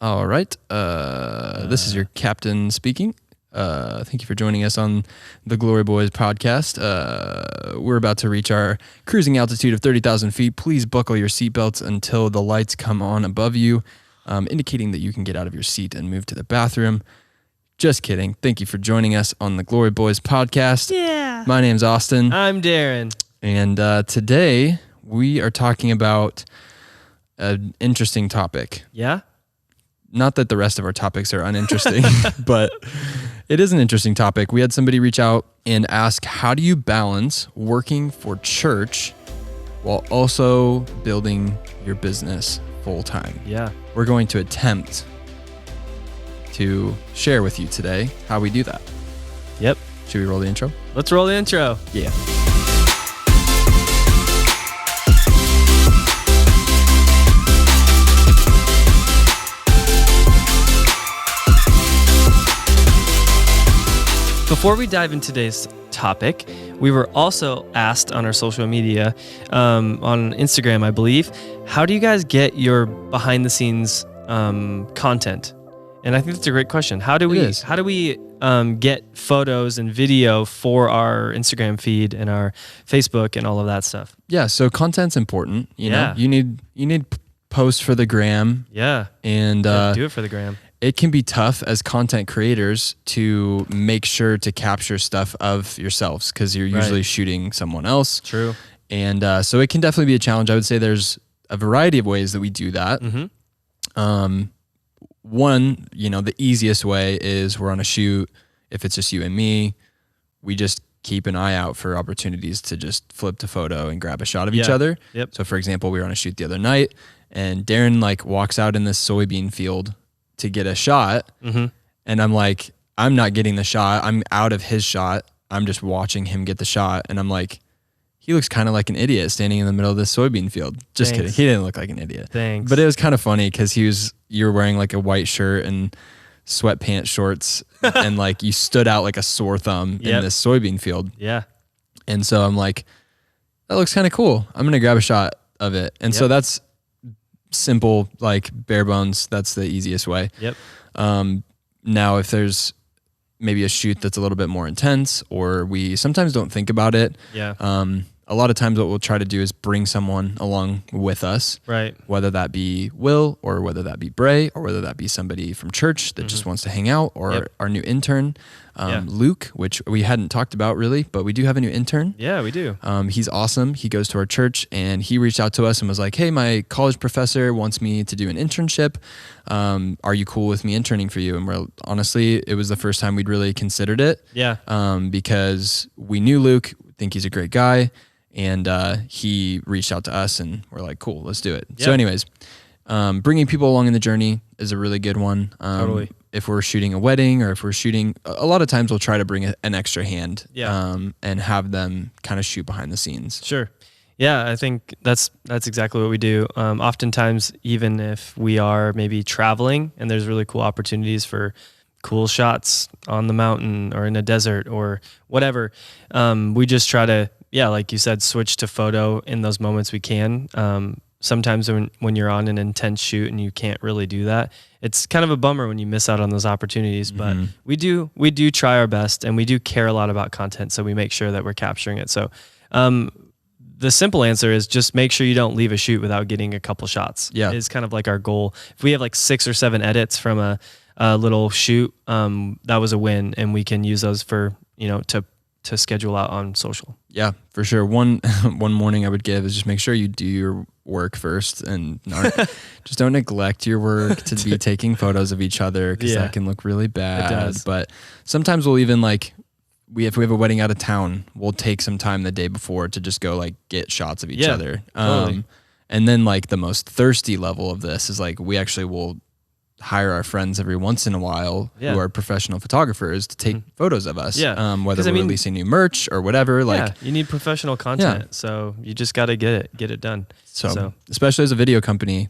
All right. This is your captain speaking. Thank you for joining us on the LIGHTYBOIS podcast. We're about to reach our cruising altitude of 30,000 feet. Please buckle your seatbelts until the lights come on above you, indicating that you can get out of your seat and move to the bathroom. Just kidding. Thank you for joining us on the LIGHTYBOIS podcast. Yeah. My name's Austin. I'm Darren. And today we are talking about an interesting topic. Yeah? Not that the rest of our topics are uninteresting, but it is an interesting topic. We had somebody reach out and ask, how do you balance working for church while also building your business full time? Yeah. We're going to attempt to share with you today how we do that. Yep. Should we roll the intro? Let's roll the intro. Yeah. Before we dive into today's topic, we were also asked on our social media, on Instagram, I believe, how do you guys get your behind the scenes content? And I think that's a great question. How do we get photos and video for our Instagram feed and our Facebook and all of that stuff? Yeah. So content's important. You know, you need posts for the gram. Yeah. And do it for the gram. It can be tough as content creators to make sure to capture stuff of yourselves because you're usually shooting someone else. True. And so it can definitely be a challenge. I would say there's a variety of ways that we do that. Mm-hmm. One, the easiest way is we're on a shoot. If it's just you and me, we just keep an eye out for opportunities to just flip to photo and grab a shot of each other. Yep. So for example, we were on a shoot the other night and Darren walks out in this soybean field to get a shot. Mm-hmm. And I'm like, I'm not getting the shot. I'm out of his shot. I'm just watching him get the shot. And I'm like, he looks kind of like an idiot standing in the middle of this soybean field. Just kidding. He didn't look like an idiot. Thanks. But it was kind of funny because you were wearing like a white shirt and sweatpants shorts and you stood out like a sore thumb in this soybean field. Yeah. And so I'm like, that looks kind of cool. I'm going to grab a shot of it. And so that's simple, bare bones. That's the easiest way. Yep. Now, if there's maybe a shoot that's a little bit more intense or we sometimes don't think about it. Yeah. A lot of times what we'll try to do is bring someone along with us. Right. Whether that be Will or whether that be Bray or whether that be somebody from church that just wants to hang out or our new intern, Luke, which we hadn't talked about really, but we do have a new intern. Yeah, we do. He's awesome. He goes to our church and he reached out to us and was like, hey, my college professor wants me to do an internship. Are you cool with me interning for you? And honestly, it was the first time we'd really considered it. Yeah. Because we knew Luke, think he's a great guy. And he reached out to us and we're like, cool, let's do it. Yep. So anyways, bringing people along in the journey is a really good one. Totally. If we're shooting a wedding or if we're shooting, a lot of times we'll try to bring an extra hand and have them kind of shoot behind the scenes. Sure. Yeah, I think that's exactly what we do. Oftentimes, even if we are maybe traveling and there's really cool opportunities for cool shots on the mountain or in a desert or whatever, we just try to, like you said, switch to photo in those moments we can. Sometimes when you're on an intense shoot and you can't really do that, it's kind of a bummer when you miss out on those opportunities. But we do try our best and we do care a lot about content, so we make sure that we're capturing it. So the simple answer is just make sure you don't leave a shoot without getting a couple shots. Yeah, it's kind of like our goal. If we have 6 or 7 edits from a little shoot, that was a win, and we can use those for to schedule out on social. Yeah, for sure. One warning I would give is just make sure you do your work first and just don't neglect your work to be taking photos of each other because that can look really bad. It does. But sometimes we'll even if we have a wedding out of town, we'll take some time the day before to just go get shots of each other. Totally. And then the most thirsty level of this is we actually will hire our friends every once in a while who are professional photographers to take photos of us. Yeah. Whether we're releasing new merch or whatever. You need professional content. So you just got to get it done. So especially as a video company,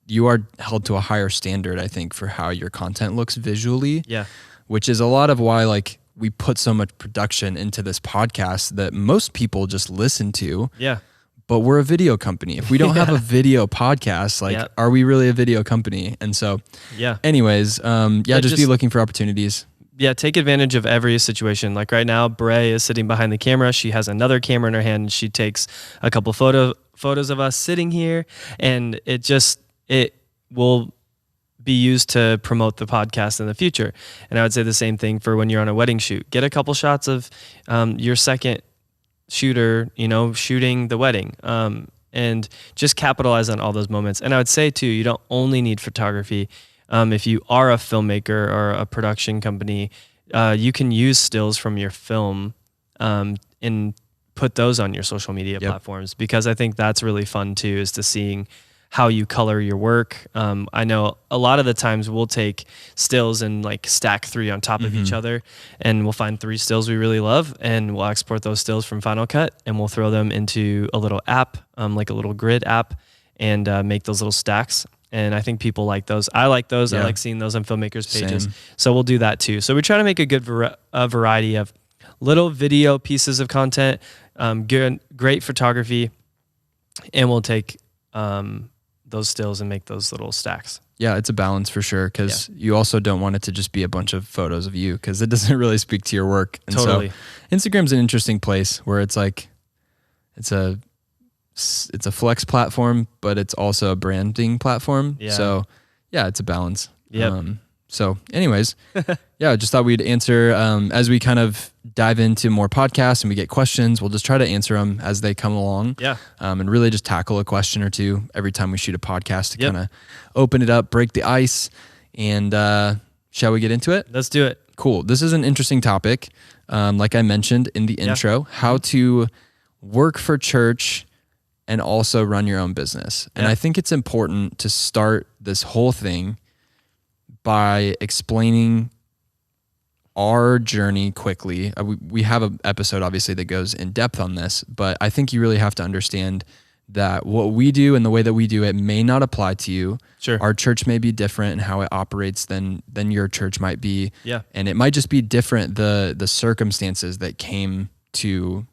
you are held to a higher standard, I think, for how your content looks visually. Yeah. Which is a lot of why we put so much production into this podcast that most people just listen to. Yeah. but we're a video company. If we don't have a video podcast, like, are we really a video company? And so, anyways, just be looking for opportunities. Yeah, take advantage of every situation. Like right now, Bray is sitting behind the camera. She has another camera in her hand, and she takes a couple photos of us sitting here, and it will be used to promote the podcast in the future. And I would say the same thing for when you're on a wedding shoot. Get a couple shots of your second shooter, shooting the wedding, and just capitalize on all those moments. And I would say too, you don't only need photography. If you are a filmmaker or a production company, you can use stills from your film and put those on your social media platforms, because I think that's really fun too, is to seeing how you color your work. I know a lot of the times we'll take stills and like stack 3 on top of each other, and we'll find 3 stills we really love, and we'll export those stills from Final Cut, and we'll throw them into a little app, like a little grid app, and make those little stacks. And I think people like those. I like those. I like seeing those on filmmakers' pages. Same. So we'll do that too. So we're trying to make a good variety of little video pieces of content, great photography, and we'll take those stills and make those little stacks. Yeah, it's a balance for sure, because you also don't want it to just be a bunch of photos of you, because it doesn't really speak to your work. And totally. So Instagram's an interesting place where it's like, it's a flex platform, but it's also a branding platform. Yeah. So it's a balance. Yep. So anyways, I just thought we'd answer, as we kind of dive into more podcasts and we get questions, we'll just try to answer them as they come along. Yeah. And really just tackle a question or two every time we shoot a podcast to kind of open it up, break the ice. And shall we get into it? Let's do it. Cool. This is an interesting topic. Like I mentioned in the intro, how to work for church and also run your own business. And I think it's important to start this whole thing by explaining our journey quickly. We have an episode obviously that goes in depth on this, but I think you really have to understand that what we do and the way that we do it may not apply to you. Sure. Our church may be different in how it operates than your church might be. Yeah. And it might just be different, the circumstances that came to.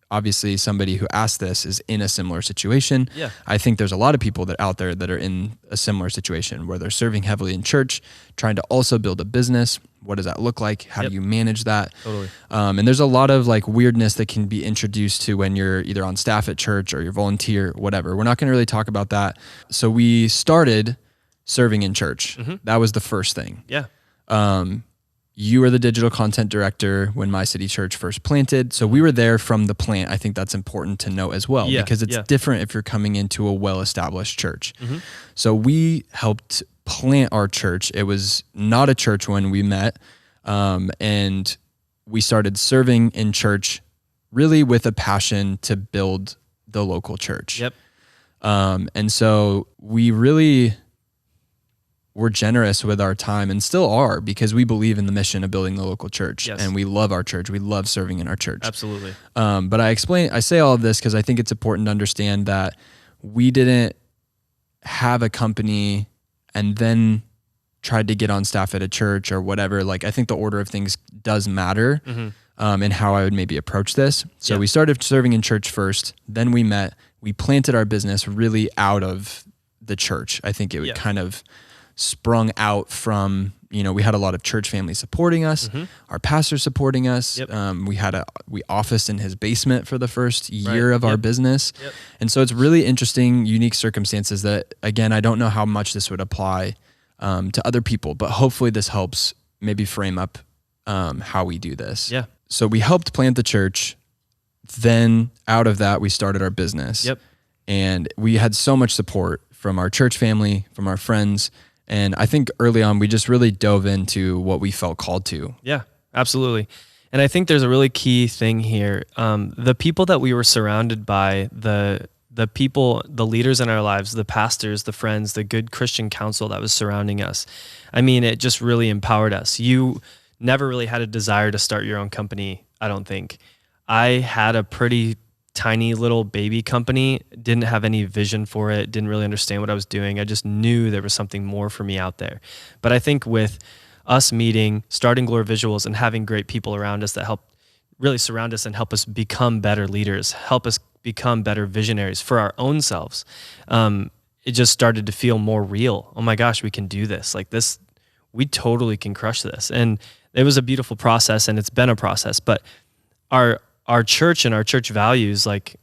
Obviously, somebody who asked this is in a similar situation. Yeah. I think there's a lot of people that out there that are in a similar situation where they're serving heavily in church, trying to also build a business. What does that look like? How do you manage that? Totally. And there's a lot of like weirdness that can be introduced to when you're either on staff at church or you're volunteer, whatever. We're not going to really talk about that. So we started serving in church. That was the first thing. Yeah. You were the digital content director when My City Church first planted. So we were there from the plant. I think that's important to note as well, because it's different if you're coming into a well-established church. So we helped plant our church. It was not a church when we met. And we started serving in church really with a passion to build the local church. Yep. And so we really were generous with our time, and still are, because we believe in the mission of building the local church. Yes. And we love our church. We love serving in our church. Absolutely. But I say all of this because I think it's important to understand that we didn't have a company and then tried to get on staff at a church or whatever. Like, I think the order of things does matter in how I would maybe approach this. So we started serving in church first, then we met, we planted our business really out of the church. I think it would kind of sprung out from, we had a lot of church family supporting us, our pastor supporting us. We officed in his basement for the first year of our business. And so it's really interesting, unique circumstances that, again, I don't know how much this would apply to other people, but hopefully this helps maybe frame up how we do this. Yeah. So we helped plant the church. Then out of that, we started our business. And we had so much support from our church family, from our friends. And I think early on, we just really dove into what we felt called to. Yeah, absolutely. And I think there's a really key thing here. The people that we were surrounded by, the people, the leaders in our lives, the pastors, the friends, the good Christian counsel that was surrounding us. I mean, it just really empowered us. You never really had a desire to start your own company, I don't think. I had a pretty tiny little baby company, didn't have any vision for it, didn't really understand what I was doing. I just knew there was something more for me out there. But I think with us meeting, starting Glory Visuals, and having great people around us that help really surround us and help us become better leaders, help us become better visionaries for our own selves, it just started to feel more real. Oh my gosh, we can do this. Like this, we totally can crush this. And it was a beautiful process, and it's been a process. But our church and our church values, like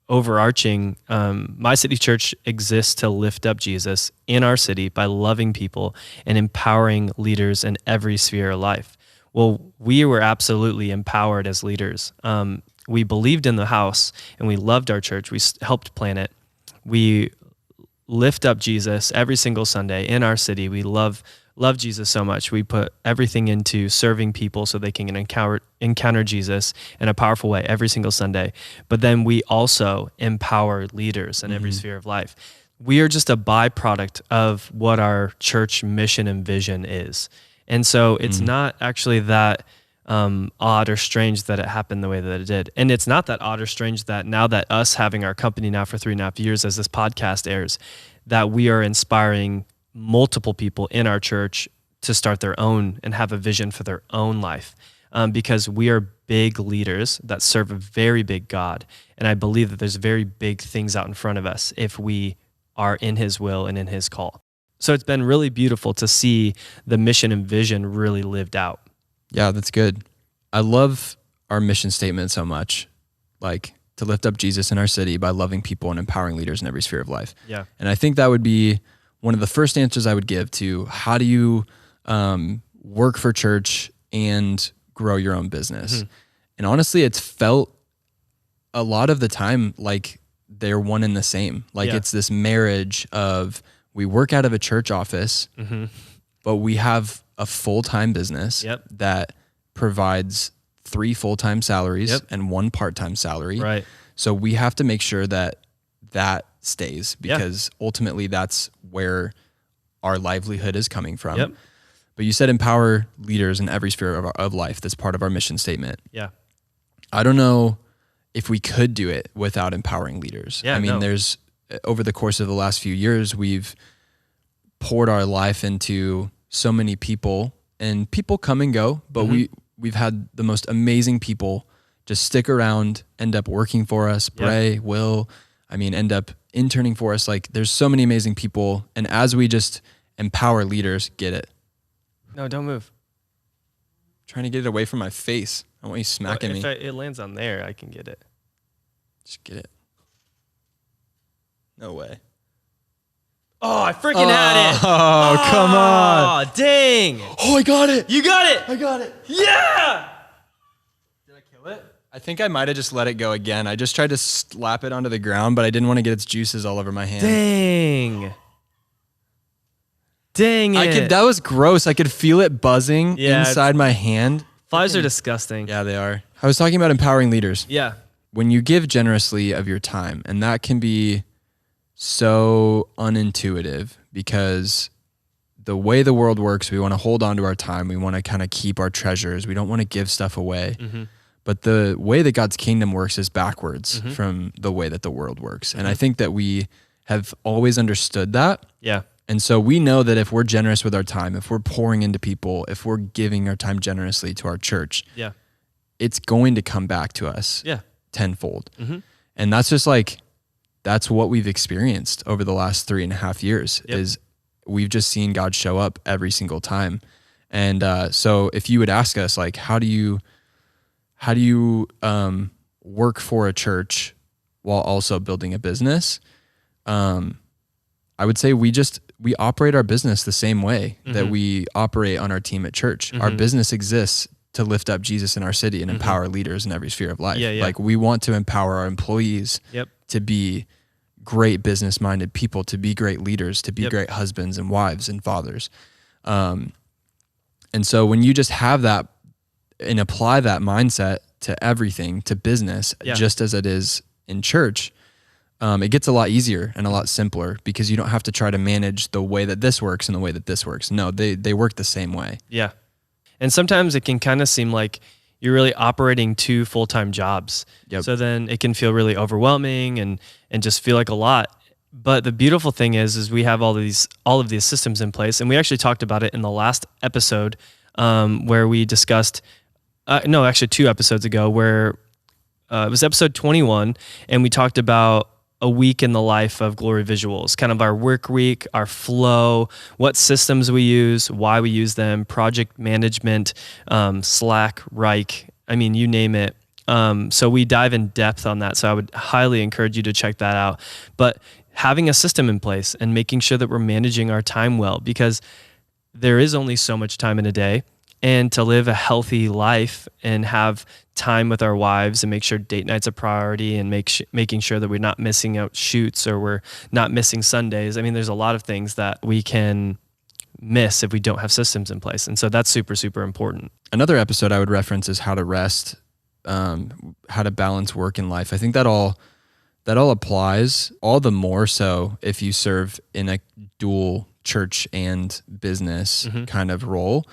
overarching, My City Church exists to lift up Jesus in our city by loving people and empowering leaders in every sphere of life. Well, we were absolutely empowered as leaders. We believed in the house, and we loved our church. We helped plan it. We lift up Jesus every single Sunday in our city. We love Jesus so much. We put everything into serving people so they can encounter Jesus in a powerful way every single Sunday. But then we also empower leaders in every sphere of life. We are just a byproduct of what our church mission and vision is. And so it's not actually that odd or strange that it happened the way that it did. And it's not that odd or strange that now that us having our company now for 3.5 years as this podcast airs, that we are inspiring multiple people in our church to start their own and have a vision for their own life, because we are big leaders that serve a very big God. And I believe that there's very big things out in front of us if we are in his will and in his call. So it's been really beautiful to see the mission and vision really lived out. Yeah, that's good. I love our mission statement so much, like to lift up Jesus in our city by loving people and empowering leaders in every sphere of life. Yeah. And I think that would be one of the first answers I would give to how do you work for church and grow your own business. And honestly, it's felt a lot of the time like they're one and the same. Like it's this marriage of we work out of a church office, but we have a full-time business that provides 3 full-time salaries and 1 part-time salary. Right. So we have to make sure that that stays, because ultimately that's where our livelihood is coming from. But you said empower leaders in every sphere of life. That's part of our mission statement. Yeah. I don't know if we could do it without empowering leaders. I mean, there's over the course of the last few years, we've poured our life into so many people, and people come and go, but we've had the most amazing people just stick around, end up working for us. Bray, Will, end up interning for us. Like there's so many amazing people. And as we just empower leaders, get it. No, don't move. I'm trying to get it away from my face. I don't want you smacking me. If it lands on there, I can get it. Just get it. No way. Oh, I freaking had it. Oh, come on. Oh, dang. Oh, I got it. You got it. I got it. Yeah. Did I kill it? I think I might have just let it go again. I just tried to slap it onto the ground, but I didn't want to get its juices all over my hand. Dang it. That was gross. I could feel it buzzing inside my hand. Flies are disgusting. Yeah, they are. I was talking about empowering leaders. Yeah. When you give generously of your time, and that can be so unintuitive, because the way the world works, we want to hold on to our time. We want to kind of keep our treasures. We don't want to give stuff away. But the way that God's kingdom works is backwards from the way that the world works. And I think that we have always understood that. Yeah. And so we know that if we're generous with our time, if we're pouring into people, if we're giving our time generously to our church, it's going to come back to us tenfold. And that's just like, that's what we've experienced over the last 3.5 years is we've just seen God show up every single time. And so if you would ask us, like, how do you work for a church while also building a business? I would say we operate our business the same way that we operate on our team at church. Our business exists to lift up Jesus in our city and empower leaders in every sphere of life. Like we want to empower our employees to be great business-minded people, to be great leaders, to be great husbands and wives and fathers. And so when you just have that and apply that mindset to everything, to business, just as it is in church, it gets a lot easier and a lot simpler, because you don't have to try to manage the way that this works and the way that this works. No, they work the same way. Yeah. And sometimes it can kind of seem like you're really operating 2 full-time jobs. So then it can feel really overwhelming and just feel like a lot. But the beautiful thing is we have all of these systems in place. And we actually talked about it in the last episode where we discussed, 2 episodes ago, where it was episode 21, and we talked about a week in the life of Glory Visuals, kind of our work week, our flow, what systems we use, why we use them, project management, Slack, Rike, I mean, you name it. So we dive in depth on that. So I would highly encourage you to check that out. But having a system in place and making sure that we're managing our time well, because there is only so much time in a day. And to live a healthy life and have time with our wives and make sure date night's a priority and making sure that we're not missing out shoots or we're not missing Sundays. I mean, there's a lot of things that we can miss if we don't have systems in place. And so that's super, super important. Another episode I would reference is how to rest, how to balance work and life. I think that all applies, all the more so if you serve in a dual church and business kind of role.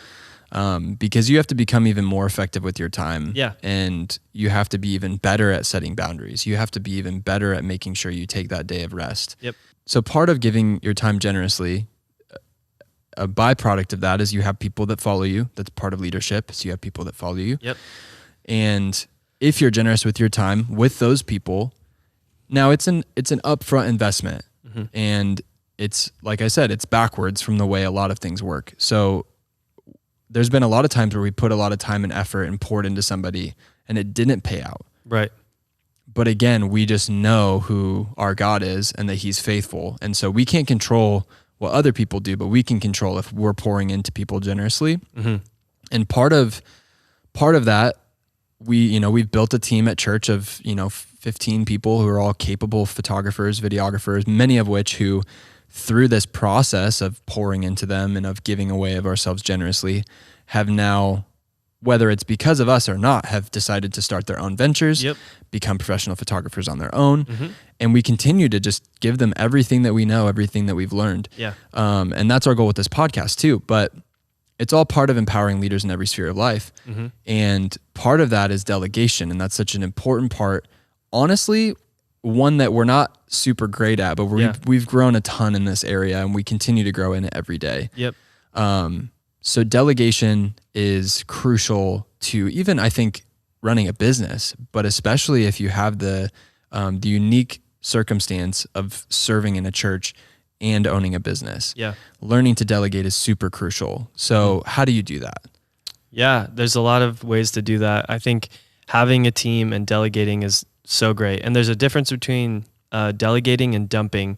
Because you have to become even more effective with your time. Yeah. And you have to be even better at setting boundaries. You have to be even better at making sure you take that day of rest. Yep. So part of giving your time generously, a byproduct of that is you have people that follow you. That's part of leadership. So you have people that follow you. Yep. And if you're generous with your time with those people, now it's an upfront investment. And it's, like I said, it's backwards from the way a lot of things work. So there's been a lot of times where we put a lot of time and effort and poured into somebody and it didn't pay out. Right. But again, we just know who our God is and that he's faithful. And so we can't control what other people do, but we can control if we're pouring into people generously. And part of that, we've built a team at church of, 15 people who are all capable photographers, videographers, many of which who through this process of pouring into them and of giving away of ourselves generously have now, whether it's because of us or not, have decided to start their own ventures, become professional photographers on their own. And we continue to just give them everything that we know, everything that we've learned. And that's our goal with this podcast too. But it's all part of empowering leaders in every sphere of life. And part of that is delegation. And that's such an important part. Honestly, one that we're not super great at, but we've grown a ton in this area and we continue to grow in it every day. So delegation is crucial to even, I think, running a business, but especially if you have the unique circumstance of serving in a church and owning a business. Learning to delegate is super crucial. So how do you do that? Yeah, there's a lot of ways to do that. I think having a team and delegating is so great. And there's a difference between delegating and dumping.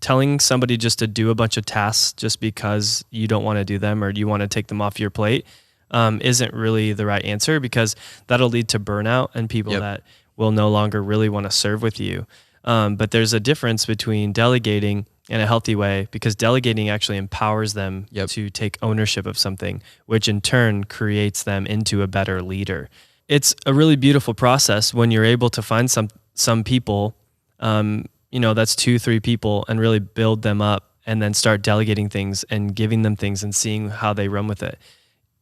Telling somebody just to do a bunch of tasks just because you don't want to do them or you want to take them off your plate isn't really the right answer, because that'll lead to burnout and people that will no longer really want to serve with you. But there's a difference between delegating in a healthy way, because delegating actually empowers them to take ownership of something, which in turn creates them into a better leader. It's a really beautiful process when you're able to find some people, that's 2-3 people, and really build them up and then start delegating things and giving them things and seeing how they run with it.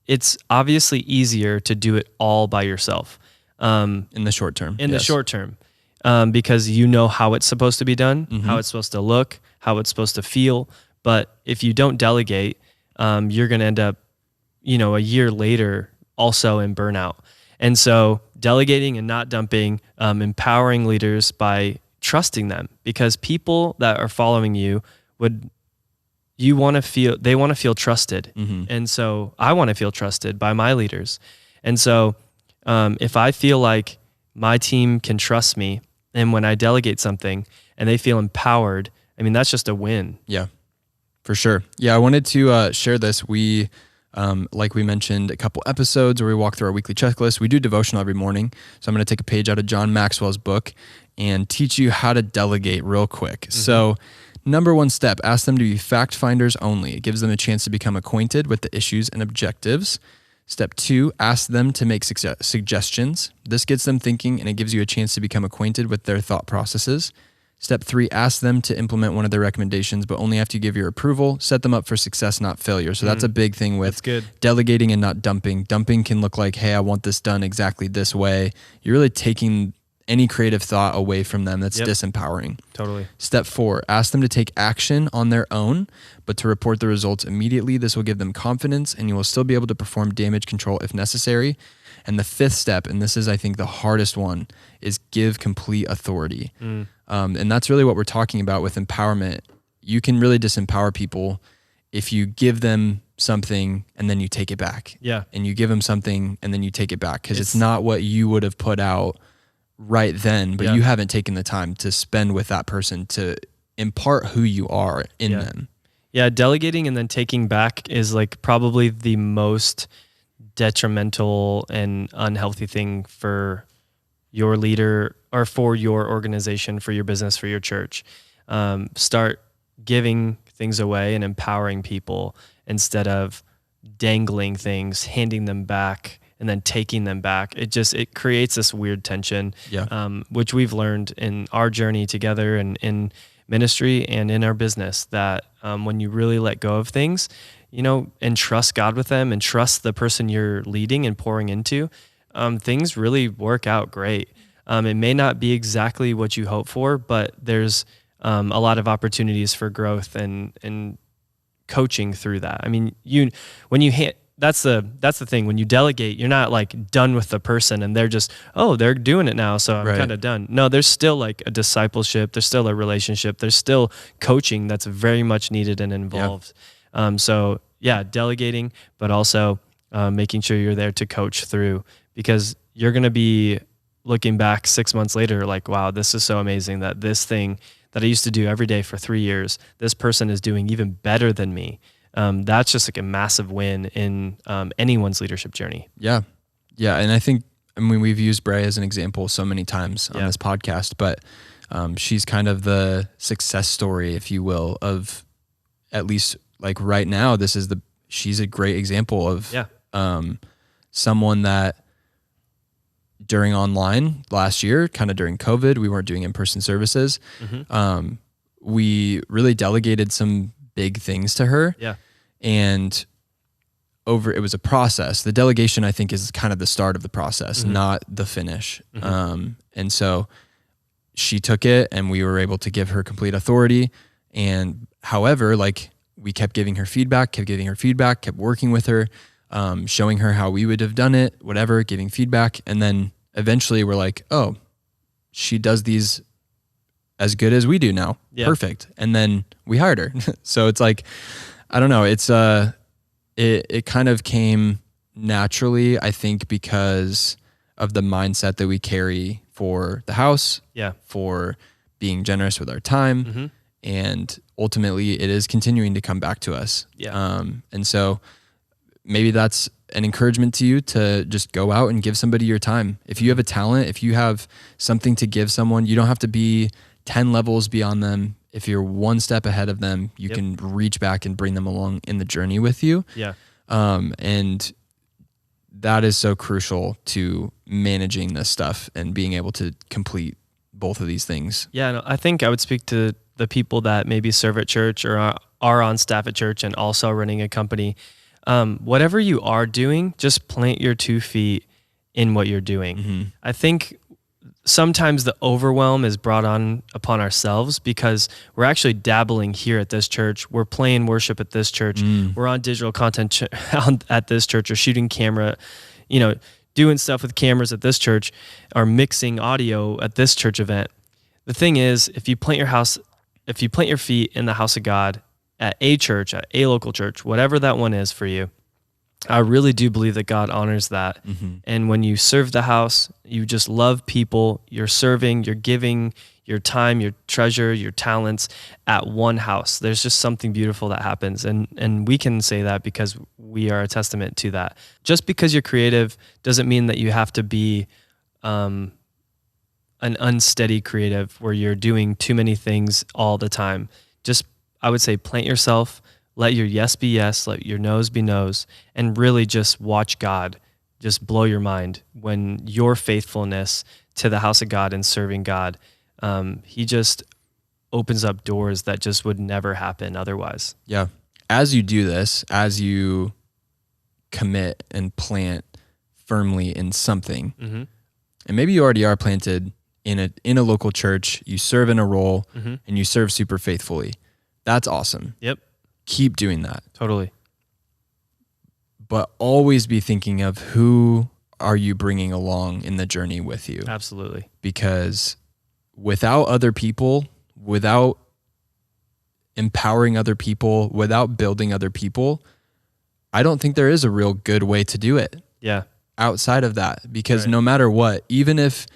It's obviously easier to do it all by yourself. In the short term. The short term. Because you know how it's supposed to be done, how it's supposed to look, how it's supposed to feel. But if you don't delegate, you're going to end up, a year later also in burnout. And so delegating and not dumping, empowering leaders by trusting them, because people that are following you they want to feel trusted. And so I want to feel trusted by my leaders. And so if I feel like my team can trust me, and when I delegate something and they feel empowered, I mean, that's just a win. Yeah, for sure. Yeah, I wanted to share this. We, like we mentioned a couple episodes where we walk through our weekly checklist. We do devotional every morning. So I'm going to take a page out of John Maxwell's book and teach you how to delegate real quick. So number one step, ask them to be fact finders only. It gives them a chance to become acquainted with the issues and objectives. Step 2, ask them to make suggestions. This gets them thinking and it gives you a chance to become acquainted with their thought processes. Step 3, ask them to implement one of their recommendations, but only after you give your approval. Set them up for success, not failure. So that's a big thing with delegating and not dumping. Dumping can look like, hey, I want this done exactly this way. You're really taking any creative thought away from them that's Yep. disempowering. Totally. Step 4, ask them to take action on their own, but to report the results immediately. This will give them confidence, and you will still be able to perform damage control if necessary. And the 5th step, and this is, I think, the hardest one, is give complete authority. And that's really what we're talking about with empowerment. You can really disempower people if you give them something and then you take it back. Yeah. And you give them something and then you take it back, because it's not what you would have put out right then, but you haven't taken the time to spend with that person to impart who you are in them. Yeah, delegating and then taking back is like probably the most detrimental and unhealthy thing for your leader or for your organization, for your business, for your church. Start giving things away and empowering people instead of dangling things, handing them back, and then taking them back. It creates this weird tension, which we've learned in our journey together and in ministry and in our business, that when you really let go of things, and trust God with them and trust the person you're leading and pouring into, things really work out great. It may not be exactly what you hope for, but there's a lot of opportunities for growth and coaching through that. I mean, that's the thing. When you delegate, you're not like done with the person and they're just, they're doing it now, so I'm kind of done. No, there's still like a discipleship. There's still a relationship. There's still coaching that's very much needed and involved. So delegating, but also making sure you're there to coach through, because you're going to be looking back 6 months later like, wow, this is so amazing that this thing that I used to do every day for 3 years, this person is doing even better than me. That's just like a massive win in anyone's leadership journey. Yeah. Yeah. And I mean, we've used Bray as an example so many times on this podcast, but she's kind of the success story, if you will, of, at least like right now, she's a great example of someone that during online last year, kind of during COVID, we weren't doing in-person services. We really delegated some big things to her. And it was a process. The delegation, I think, is kind of the start of the process, not the finish. And so she took it and we were able to give her complete authority. And however, like, we kept giving her feedback, kept working with her, showing her how we would have done it, whatever, giving feedback. And then eventually we're like, oh, she does these as good as we do now. Perfect. And then we hired her. So it's like, I don't know. It's it kind of came naturally, I think, because of the mindset that we carry for the house, for being generous with our time, and ultimately it is continuing to come back to us. And so maybe that's an encouragement to you to just go out and give somebody your time. If you have a talent, if you have something to give someone, you don't have to be 10 levels beyond them. If you're one step ahead of them, you can reach back and bring them along in the journey with you. And that is so crucial to managing this stuff and being able to complete both of these things. I think I would speak to the people that maybe serve at church or are on staff at church and also running a company. Whatever you are doing, just plant your 2 feet in what you're doing. I think sometimes the overwhelm is brought on upon ourselves because we're actually dabbling here at this church. We're playing worship at this church. We're on digital content at this church, or shooting camera, doing stuff with cameras at this church, or mixing audio at this church event. The thing is, if you plant your feet in the house of God at a church, at a local church, whatever that one is for you, I really do believe that God honors that. And when you serve the house, you just love people, you're serving, you're giving your time, your treasure, your talents at one house. There's just something beautiful that happens. And we can say that because we are a testament to that. Just because you're creative doesn't mean that you have to be an unsteady creative where you're doing too many things all the time. Just, I would say, plant yourself. Let your yes be yes, let your no's be no's, and really just watch God just blow your mind when your faithfulness to the house of God and serving God, he just opens up doors that just would never happen otherwise. Yeah. As you do this, as you commit and plant firmly in something, and maybe you already are planted in a local church, you serve in a role, Mm-hmm. and you serve super faithfully. That's awesome. Yep. Keep doing that. Totally. But always be thinking of who are you bringing along in the journey with you? Absolutely. Because without other people, without empowering other people, without building other people, I don't think there is a real good way to do it Yeah. outside of that. Because Right. no matter what, even if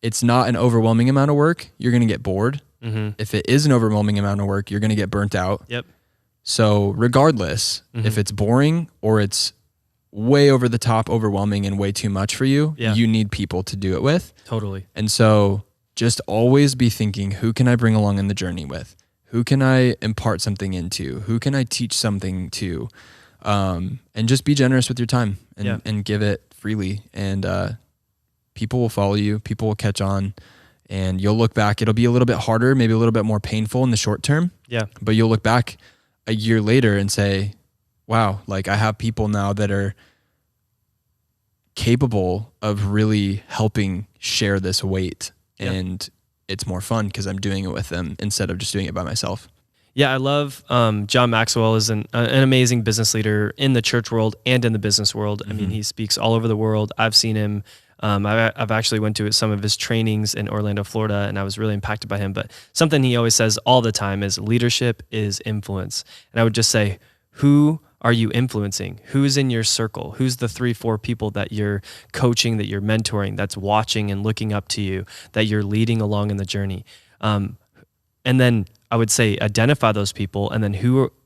it's not an overwhelming amount of work, you're going to get bored. Mm-hmm. If it is an overwhelming amount of work, you're going to get burnt out. Yep. So regardless, if it's boring or it's way over the top, overwhelming, and way too much for you, Yeah. you need people to do it with. Totally. And so just always be thinking, who can I bring along in the journey with? Who can I impart something into? Who can I teach something to? And just be generous with your time and give it freely. And people will follow you. People will catch on. And you'll look back. It'll be a little bit harder, maybe a little bit more painful in the short term. Yeah. But you'll look back a year later and say, wow, like I have people now that are capable of really helping share this weight. Yeah. And it's more fun because I'm doing it with them instead of just doing it by myself. Yeah, I love John Maxwell is an amazing business leader in the church world and in the business world. I mean, he speaks all over the world. I've seen him. I've actually went to some of his trainings in Orlando, Florida, and I was really impacted by him. But something he always says all the time is leadership is influence. And I would just say, who are you influencing? Who's in your circle? Who's the 3-4 people that you're coaching, that you're mentoring, that's watching and looking up to you, that you're leading along in the journey? And then I would say identify those people, and then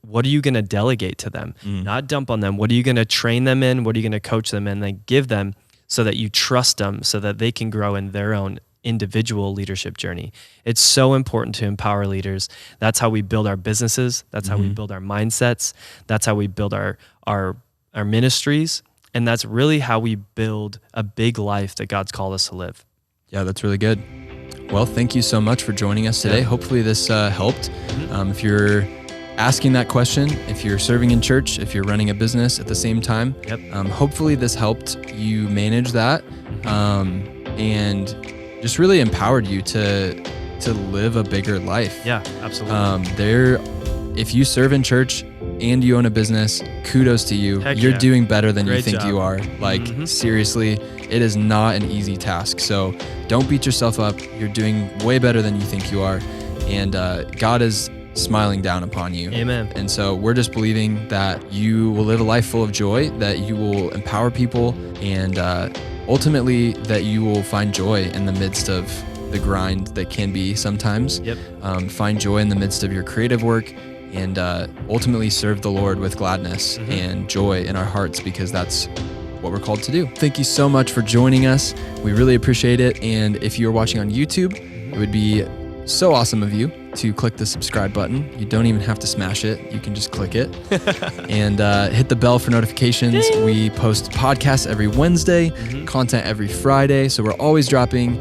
what are you going to delegate to them? Not dump on them. What are you going to train them in? What are you going to coach them in? And then give them so that you trust them so that they can grow in their own individual leadership journey. It's so important to empower leaders. That's how we build our businesses. That's how we build our mindsets. That's how we build our ministries. And that's really how we build a big life that God's called us to live. Yeah, that's really good. Well, thank you so much for joining us today. Hopefully this helped. If you're asking that question, if you're serving in church, if you're running a business at the same time, hopefully this helped you manage that and just really empowered you to live a bigger life. Yeah, absolutely. If you serve in church and you own a business, kudos to you. Heck You're yeah. doing better than you Great think job. you are. Like seriously, it is not an easy task. So don't beat yourself up. You're doing way better than you think you are. And God is smiling down upon you. Amen. And so we're just believing that you will live a life full of joy, that you will empower people, and ultimately that you will find joy in the midst of the grind that can be sometimes. Find joy in the midst of your creative work, and ultimately serve the Lord with gladness and joy in our hearts, because that's what we're called to do. Thank you so much for joining us. We really appreciate it. And if you're watching on YouTube, it would be so awesome of you to click the subscribe button. You don't even have to smash it. You can just click it and hit the bell for notifications. Ding. We post podcasts every Wednesday, content every Friday. So we're always dropping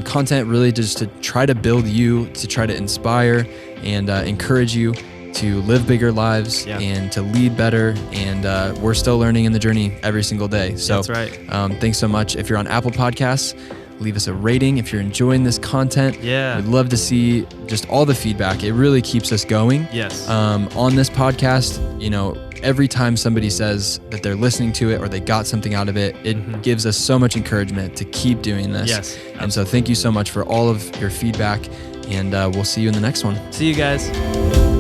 content really just to try to build you, to try to inspire and encourage you to live bigger lives and to lead better. And we're still learning in the journey every single day. So that's right. Thanks so much. If you're on Apple Podcasts, leave us a rating if you're enjoying this content. We'd love to see just all the feedback. It really keeps us going. On this podcast, you know, every time somebody says that they're listening to it or they got something out of it, it gives us so much encouragement to keep doing this. And so thank you so much for all of your feedback, and we'll see you in the next one. See you guys.